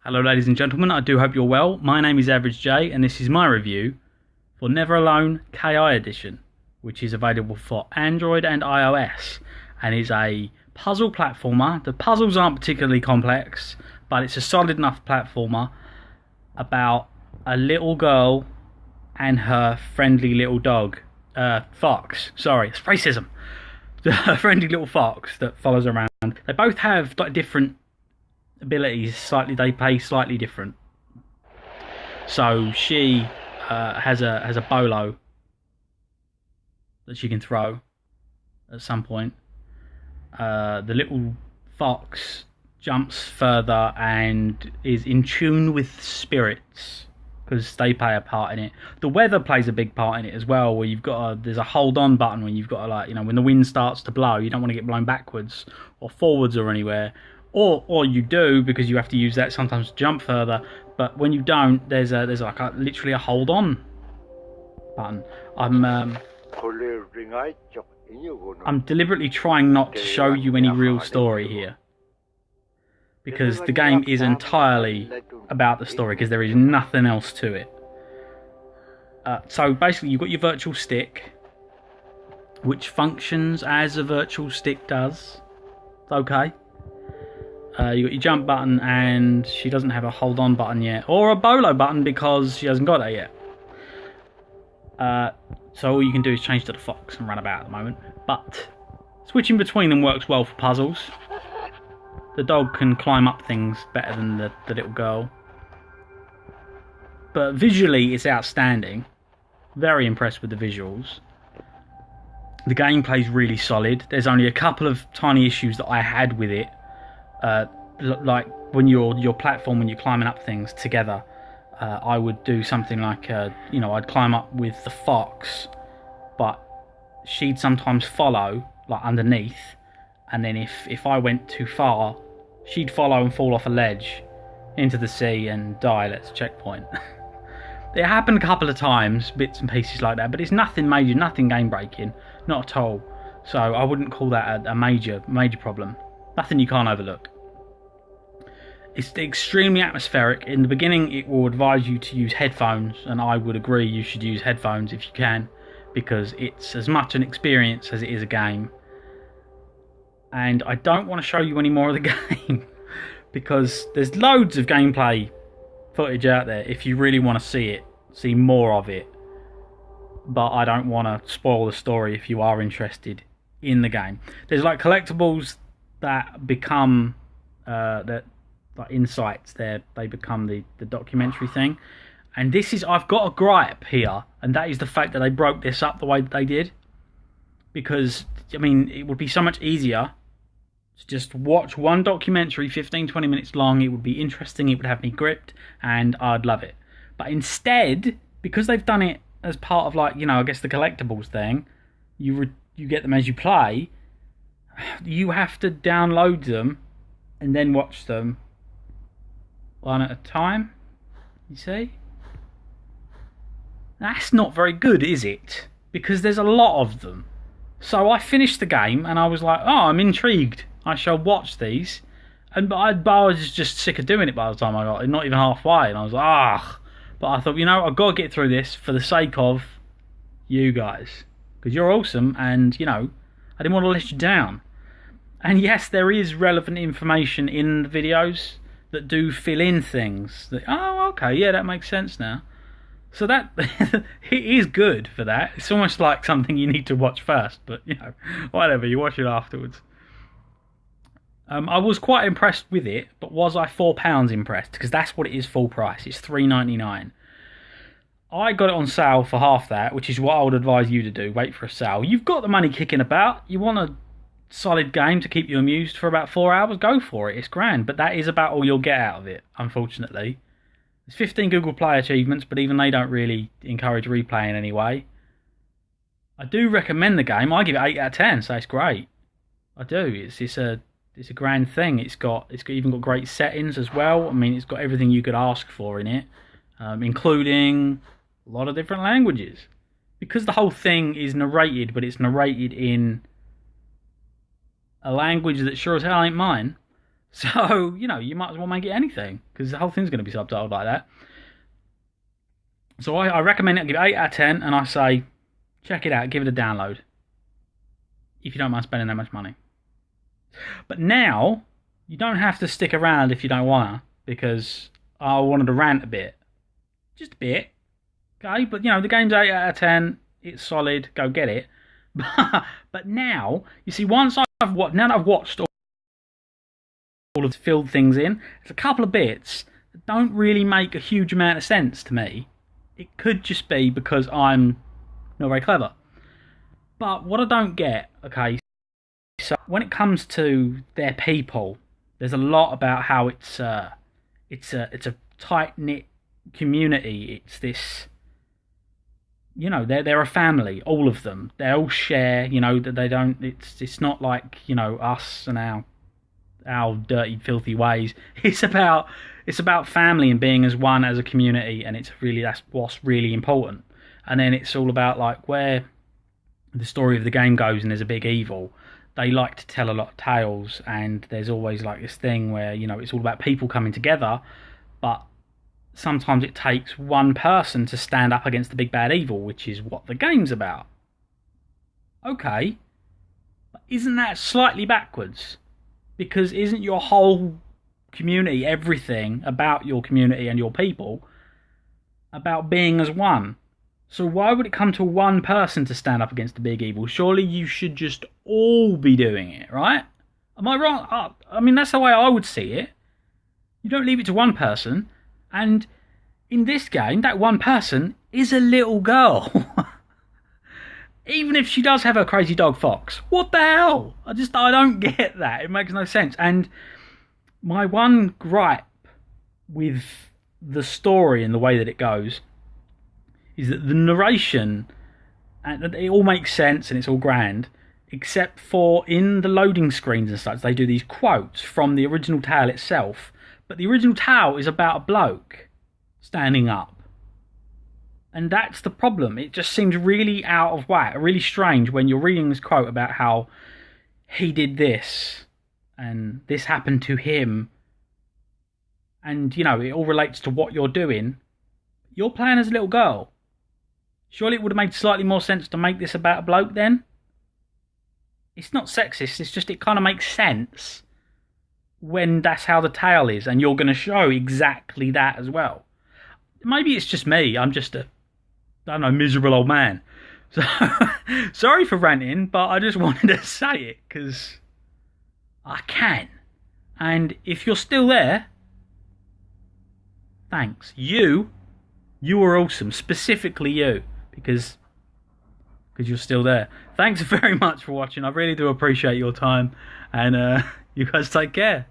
Hello ladies and gentlemen, I do hope you're well. My name is Average J and this is my review for Never Alone KI Edition, which is available for Android and iOS and is a puzzle platformer. The puzzles aren't particularly complex, but it's a solid enough platformer about a little girl and her friendly little dog. Fox, sorry, it's racism. A friendly little fox that follows around. They both have like different abilities, they play slightly different. So she has a bolo that she can throw at some point. The little fox jumps further and is in tune with spirits because they play a part in it. The weather plays a big part in it as well, where there's a hold on button when you've got to, when the wind starts to blow, you don't want to get blown backwards or forwards or anywhere. Or you do, because you have to use that sometimes to jump further. But when you don't, there's literally a hold on button. I'm deliberately trying not to show you any real story here, because the game is entirely about the story, because there is nothing else to it. So basically, you've got your virtual stick, which functions as a virtual stick does. It's okay. You got your jump button, and she doesn't have a hold on button yet, or a bolo button because she hasn't got that yet. So all you can do is change to the fox and run about at the moment. But switching between them works well for puzzles. The dog can climb up things better than the little girl. But visually, it's outstanding. Very impressed with the visuals. The gameplay's really solid. There's only a couple of tiny issues that I had with it. Like when your platform, when you're climbing up things together, I would do something like I'd climb up with the fox, but she'd sometimes follow like underneath, and then if I went too far, she'd follow and fall off a ledge into the sea and die. Let's checkpoint. It happened a couple of times, bits and pieces like that, but it's nothing major, nothing game breaking, not at all. So I wouldn't call that a major problem. Nothing you can't overlook. It's extremely atmospheric. In the beginning, it will advise you to use headphones, and I would agree you should use headphones if you can, because it's as much an experience as it is a game. And I don't want to show you any more of the game, because there's loads of gameplay footage out there if you really want to see more of it. But I don't want to spoil the story if you are interested in the game. There's like collectibles that become like insights there. They become the documentary thing. And I've got a gripe here, and that is the fact that they broke this up the way that they did. Because, it would be so much easier to just watch one documentary, 15-20 minutes long. It would be interesting, it would have me gripped, and I'd love it. But instead, because they've done it as part of I guess the collectibles thing, you get them as you play. You have to download them and then watch them one at a time, you see? That's not very good, is it? Because there's a lot of them. So I finished the game and I was like, oh, I'm intrigued. I shall watch these. But I was just sick of doing it by the time I got it, not even halfway. And I was like, But I thought, I've got to get through this for the sake of you guys. Because you're awesome, and, I didn't want to let you down. And yes, there is relevant information in the videos that do fill in things. Okay, yeah, that makes sense now. So that it is good for that. It's almost like something you need to watch first, but whatever, you watch it afterwards. I was quite impressed with it, but was I £4 impressed? Because that's what it is full price. It's $3.99. I got it on sale for half that, which is what I would advise you to do. Wait for a sale. You've got the money kicking about. You want a solid game to keep you amused for about 4 hours? Go for it. It's grand. But that is about all you'll get out of it, unfortunately. There's 15 Google Play achievements, but even they don't really encourage replay in any way. I do recommend the game. I give it 8 out of 10, so it's great. I do. It's a grand thing. It's even got great settings as well. It's got everything you could ask for in it, including a lot of different languages. Because the whole thing is narrated, but it's narrated in a language that sure as hell ain't mine. So, you might as well make it anything, because the whole thing's going to be subtitled like that. So I recommend it. I give it 8 out of 10, and I say, check it out, give it a download, if you don't mind spending that much money. But now, you don't have to stick around if you don't want to, because I wanted to rant a bit. Just a bit. Okay, but the game's 8 out of 10, it's solid, go get it. But now, you see, now that I've watched all of the filled things in, there's a couple of bits that don't really make a huge amount of sense to me. It could just be because I'm not very clever. But what I don't get, okay, so when it comes to their people, there's a lot about how it's a tight-knit community. It's this, they're a family, all of them. They all share, that they don't. It's not like us and our dirty, filthy ways. It's about family and being as one as a community, and that's what's really important. And then it's all about like where the story of the game goes, and there's a big evil. They like to tell a lot of tales, and there's always like this thing where it's all about people coming together, but sometimes it takes one person to stand up against the big bad evil, which is what the game's about. Okay, but isn't that slightly backwards? Because isn't your whole community, everything about your community and your people, about being as one? So why would it come to one person to stand up against the big evil? Surely you should just all be doing it, right? Am I wrong? I mean, that's the way I would see it. You don't leave it to one person. And in this game, that one person is a little girl. Even if she does have her crazy dog Fox. What the hell? I don't get that. It makes no sense. And my one gripe with the story and the way that it goes is that the narration, and it all makes sense and it's all grand, except for in the loading screens and such, they do these quotes from the original tale itself. But the original tale is about a bloke standing up. And that's the problem. It just seems really out of whack, really strange when you're reading this quote about how he did this and this happened to him. And, it all relates to what you're doing. You're playing as a little girl. Surely it would have made slightly more sense to make this about a bloke then? It's not sexist, it's just it kind of makes sense when that's how the tale is, and you're going to show exactly that as well. Maybe it's just me, I'm just a miserable old man. So, sorry for ranting, but I just wanted to say it, because I can. And if you're still there, thanks. You are awesome, specifically you, because you're still there. Thanks very much for watching. I really do appreciate your time, and you guys take care.